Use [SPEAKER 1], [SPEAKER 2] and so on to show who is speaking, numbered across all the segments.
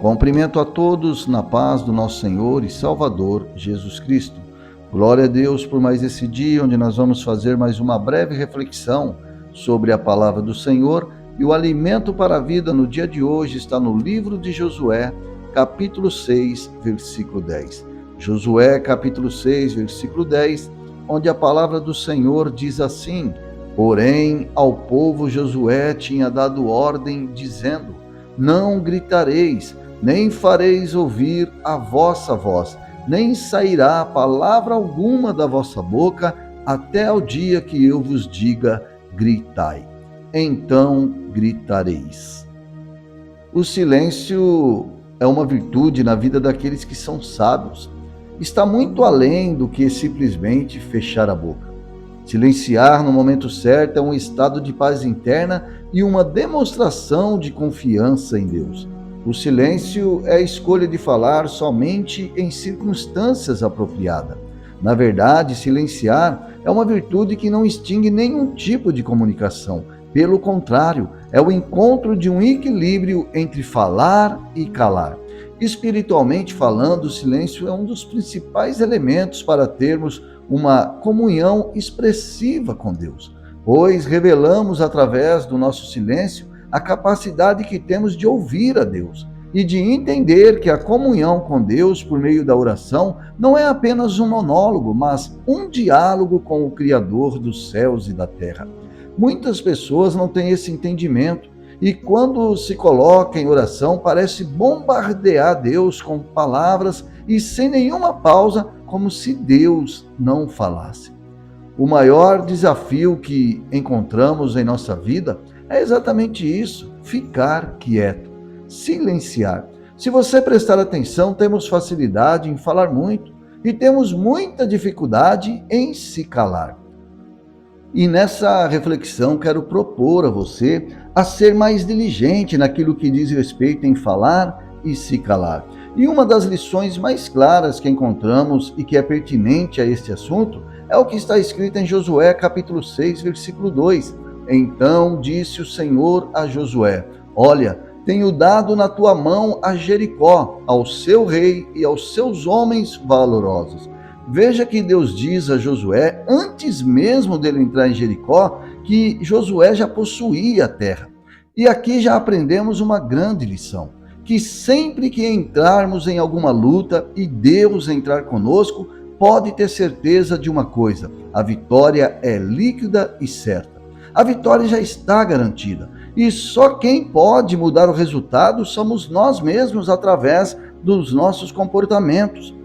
[SPEAKER 1] Cumprimento a todos na paz do nosso Senhor e Salvador Jesus Cristo. Glória a Deus por mais esse dia, onde nós vamos fazer mais uma breve reflexão sobre a palavra do Senhor. E o alimento para a vida no dia de hoje está no livro de Josué, capítulo 6, versículo 10. Josué, capítulo 6, versículo 10, onde a palavra do Senhor diz assim: Porém, ao povo Josué tinha dado ordem, dizendo: Não gritareis, nem fareis ouvir a vossa voz, nem sairá palavra alguma da vossa boca, até o dia que eu vos diga: gritai. Então gritareis. O silêncio é uma virtude na vida daqueles que são sábios. Está muito além do que simplesmente fechar a boca. Silenciar no momento certo é um estado de paz interna e uma demonstração de confiança em Deus. O silêncio é a escolha de falar somente em circunstâncias apropriadas. Na verdade, silenciar é uma virtude que não extingue nenhum tipo de comunicação. Pelo contrário, é o encontro de um equilíbrio entre falar e calar. Espiritualmente falando, o silêncio é um dos principais elementos para termos uma comunhão expressiva com Deus, pois revelamos através do nosso silêncio a capacidade que temos de ouvir a Deus e de entender que a comunhão com Deus por meio da oração não é apenas um monólogo, mas um diálogo com o Criador dos céus e da terra. Muitas pessoas não têm esse entendimento e quando se coloca em oração parece bombardear Deus com palavras e sem nenhuma pausa, como se Deus não falasse. O maior desafio que encontramos em nossa vida é exatamente isso: ficar quieto, silenciar. Se você prestar atenção, temos facilidade em falar muito e temos muita dificuldade em se calar. E nessa reflexão quero propor a você a ser mais diligente naquilo que diz respeito em falar e se calar. E uma das lições mais claras que encontramos e que é pertinente a este assunto é o que está escrito em Josué capítulo 6, versículo 2. Então disse o Senhor a Josué: Olha, tenho dado na tua mão a Jericó, ao seu rei e aos seus homens valorosos. Veja que Deus diz a Josué, antes mesmo dele entrar em Jericó, que Josué já possuía a terra. E aqui já aprendemos uma grande lição, que sempre que entrarmos em alguma luta e Deus entrar conosco, pode ter certeza de uma coisa: a vitória é líquida e certa. A vitória já está garantida. E só quem pode mudar o resultado somos nós mesmos através dos nossos comportamentos.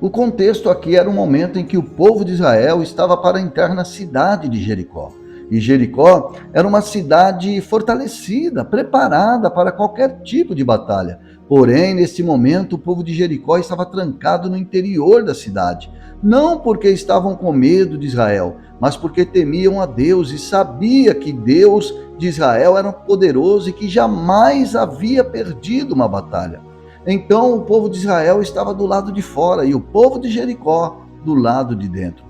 [SPEAKER 1] O contexto aqui era um momento em que o povo de Israel estava para entrar na cidade de Jericó. E Jericó era uma cidade fortalecida, preparada para qualquer tipo de batalha. Porém, nesse momento, o povo de Jericó estava trancado no interior da cidade. Não porque estavam com medo de Israel, mas porque temiam a Deus e sabia que Deus de Israel era poderoso e que jamais havia perdido uma batalha. Então o povo de Israel estava do lado de fora e o povo de Jericó do lado de dentro.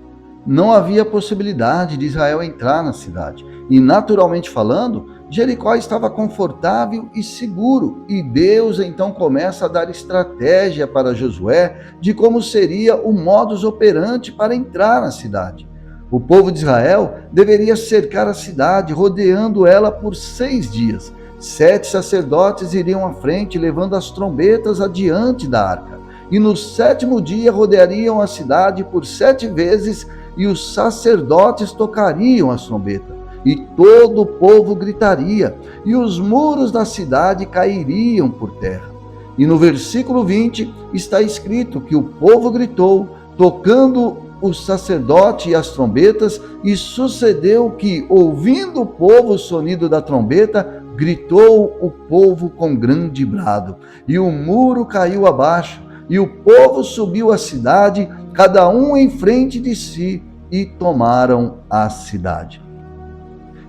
[SPEAKER 1] Não havia possibilidade de Israel entrar na cidade. E naturalmente falando, Jericó estava confortável e seguro. E Deus então começa a dar estratégia para Josué de como seria o modus operandi para entrar na cidade. O povo de Israel deveria cercar a cidade, rodeando ela por 6 dias. 7 sacerdotes iriam à frente, levando as trombetas adiante da arca. E no 7º dia rodeariam a cidade por 7 vezes, e os sacerdotes tocariam as trombetas. E todo o povo gritaria, e os muros da cidade cairiam por terra. E no versículo 20 está escrito que o povo gritou, tocando o sacerdote e as trombetas, e sucedeu que, ouvindo o povo o sonido da trombeta, gritou o povo com grande brado, e o muro caiu abaixo, e o povo subiu à cidade, cada um em frente de si, e tomaram a cidade.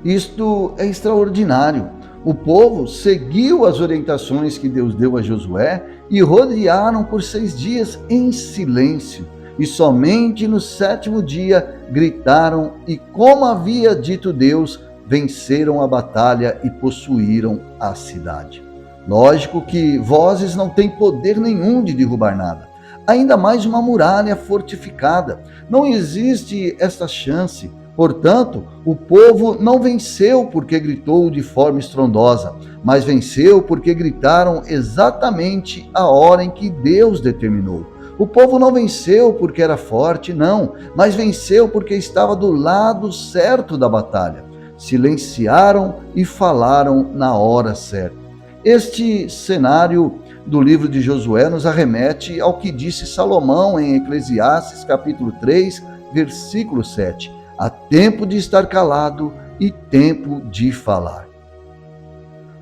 [SPEAKER 1] Isto é extraordinário. O povo seguiu as orientações que Deus deu a Josué e rodearam por 6 dias em silêncio. E somente no 7º dia gritaram e, como havia dito Deus, venceram a batalha e possuíram a cidade. Lógico que vozes não têm poder nenhum de derrubar nada. Ainda mais uma muralha fortificada. Não existe essa chance. Portanto, o povo não venceu porque gritou de forma estrondosa, mas venceu porque gritaram exatamente a hora em que Deus determinou. O povo não venceu porque era forte, não, mas venceu porque estava do lado certo da batalha. Silenciaram e falaram na hora certa. Este cenário do livro de Josué nos arremete ao que disse Salomão em Eclesiastes capítulo 3, versículo 7. Há tempo de estar calado e tempo de falar.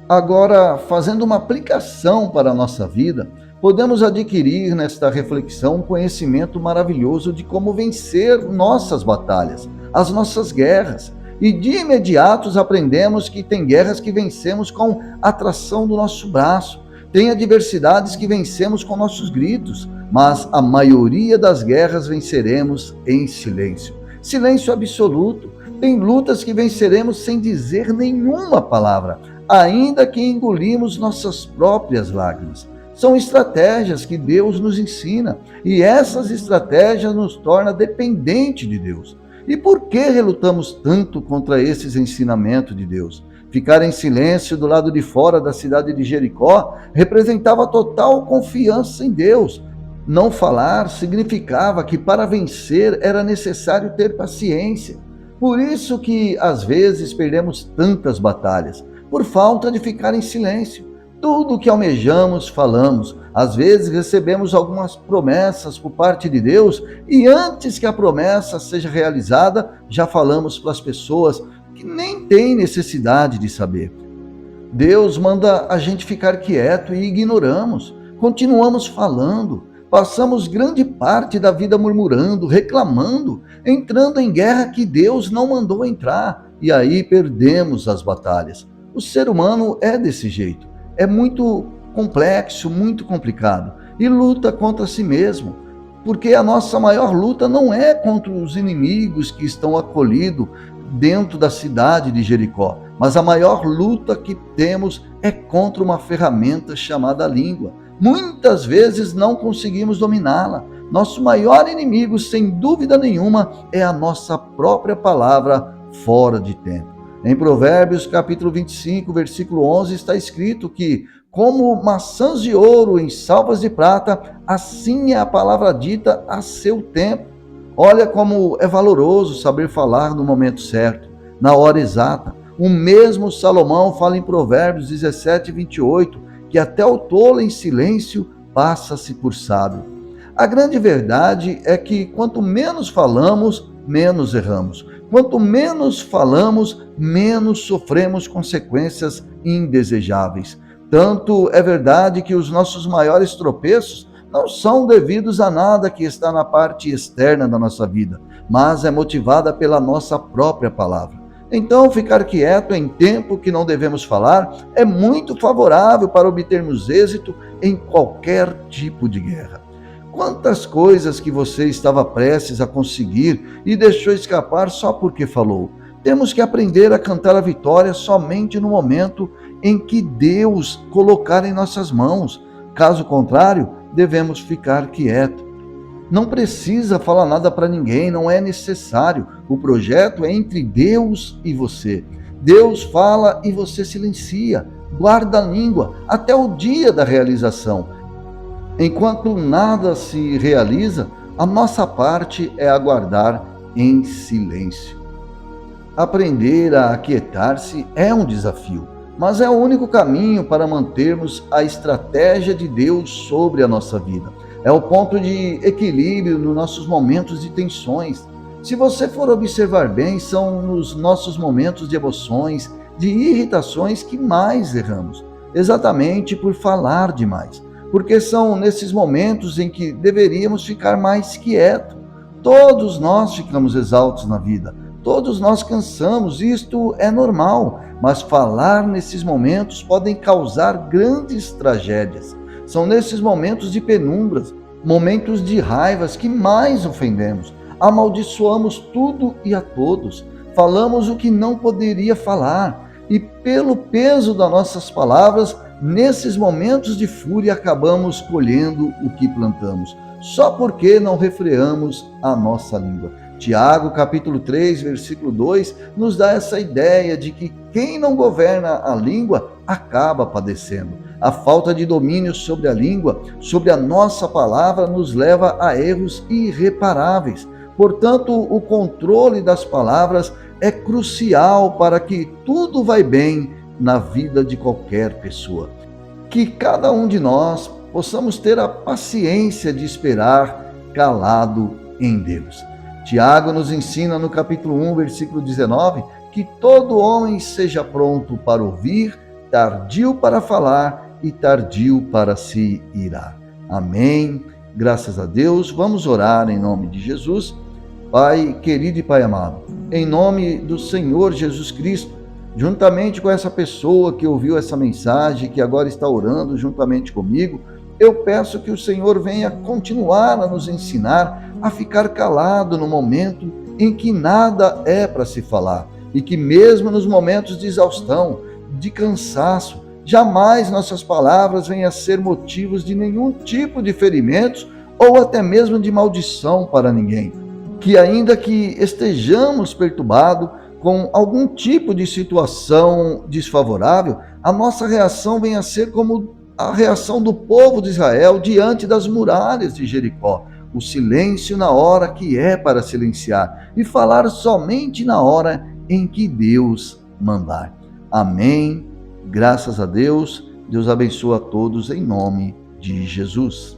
[SPEAKER 1] Agora, fazendo uma aplicação para a nossa vida, podemos adquirir nesta reflexão um conhecimento maravilhoso de como vencer nossas batalhas, as nossas guerras. E de imediato aprendemos que tem guerras que vencemos com a atração do nosso braço, tem adversidades que vencemos com nossos gritos, mas a maioria das guerras venceremos em silêncio. Silêncio absoluto. Tem lutas que venceremos sem dizer nenhuma palavra, ainda que engolimos nossas próprias lágrimas. São estratégias que Deus nos ensina, e essas estratégias nos tornam dependentes de Deus. E por que relutamos tanto contra esses ensinamentos de Deus? Ficar em silêncio do lado de fora da cidade de Jericó representava total confiança em Deus. Não falar significava que para vencer era necessário ter paciência. Por isso que às vezes perdemos tantas batalhas, por falta de ficar em silêncio. Tudo o que almejamos, falamos. Às vezes recebemos algumas promessas por parte de Deus e antes que a promessa seja realizada, já falamos para as pessoas que nem têm necessidade de saber. Deus manda a gente ficar quieto e ignoramos. Continuamos falando. Passamos grande parte da vida murmurando, reclamando, entrando em guerra que Deus não mandou entrar. E aí perdemos as batalhas. O ser humano é desse jeito. É muito complexo, muito complicado, e luta contra si mesmo, porque a nossa maior luta não é contra os inimigos que estão acolhidos dentro da cidade de Jericó, mas a maior luta que temos é contra uma ferramenta chamada língua. Muitas vezes não conseguimos dominá-la. Nosso maior inimigo, sem dúvida nenhuma, é a nossa própria palavra fora de tempo. Em Provérbios, capítulo 25, versículo 11, está escrito que, como maçãs de ouro em salvas de prata, assim é a palavra dita a seu tempo. Olha como é valoroso saber falar no momento certo, na hora exata. O mesmo Salomão fala em Provérbios 17, 28, que até o tolo em silêncio passa-se por sábio. A grande verdade é que quanto menos falamos, menos erramos. Quanto menos falamos, menos sofremos consequências indesejáveis. Tanto é verdade que os nossos maiores tropeços não são devidos a nada que está na parte externa da nossa vida, mas é motivada pela nossa própria palavra. Então, ficar quieto em tempo que não devemos falar é muito favorável para obtermos êxito em qualquer tipo de guerra. Quantas coisas que você estava prestes a conseguir e deixou escapar só porque falou. Temos que aprender a cantar a vitória somente no momento em que Deus colocar em nossas mãos. Caso contrário, devemos ficar quietos. Não precisa falar nada para ninguém, não é necessário. O projeto é entre Deus e você. Deus fala e você silencia, guarda a língua até o dia da realização. Enquanto nada se realiza, a nossa parte é aguardar em silêncio. Aprender a aquietar-se é um desafio, mas é o único caminho para mantermos a estratégia de Deus sobre a nossa vida. É o ponto de equilíbrio nos nossos momentos de tensões. Se você for observar bem, são nos nossos momentos de emoções, de irritações que mais erramos, exatamente por falar demais. Porque são nesses momentos em que deveríamos ficar mais quietos. Todos nós ficamos exaltos na vida, todos nós cansamos, isto é normal, mas falar nesses momentos podem causar grandes tragédias. São nesses momentos de penumbras, momentos de raivas que mais ofendemos, amaldiçoamos tudo e a todos, falamos o que não poderia falar, e pelo peso das nossas palavras, nesses momentos de fúria acabamos colhendo o que plantamos, só porque não refreamos a nossa língua. Tiago, capítulo 3, versículo 2, nos dá essa ideia de que quem não governa a língua acaba padecendo. A falta de domínio sobre a língua, sobre a nossa palavra, nos leva a erros irreparáveis. Portanto, o controle das palavras é crucial para que tudo vá bem na vida de qualquer pessoa. Que cada um de nós possamos ter a paciência de esperar calado em Deus. Tiago nos ensina no capítulo 1, versículo 19, que todo homem seja pronto para ouvir, tardio para falar e tardio para se irar. Amém. Graças a Deus. Vamos orar em nome de Jesus. Pai querido e Pai amado, em nome do Senhor Jesus Cristo, juntamente com essa pessoa que ouviu essa mensagem, que agora está orando juntamente comigo, eu peço que o Senhor venha continuar a nos ensinar a ficar calado no momento em que nada é para se falar e que mesmo nos momentos de exaustão, de cansaço, jamais nossas palavras venham a ser motivos de nenhum tipo de ferimentos ou até mesmo de maldição para ninguém. Que ainda que estejamos perturbados com algum tipo de situação desfavorável, a nossa reação venha a ser como a reação do povo de Israel diante das muralhas de Jericó. O silêncio na hora que é para silenciar e falar somente na hora em que Deus mandar. Amém. Graças a Deus. Deus abençoe a todos em nome de Jesus.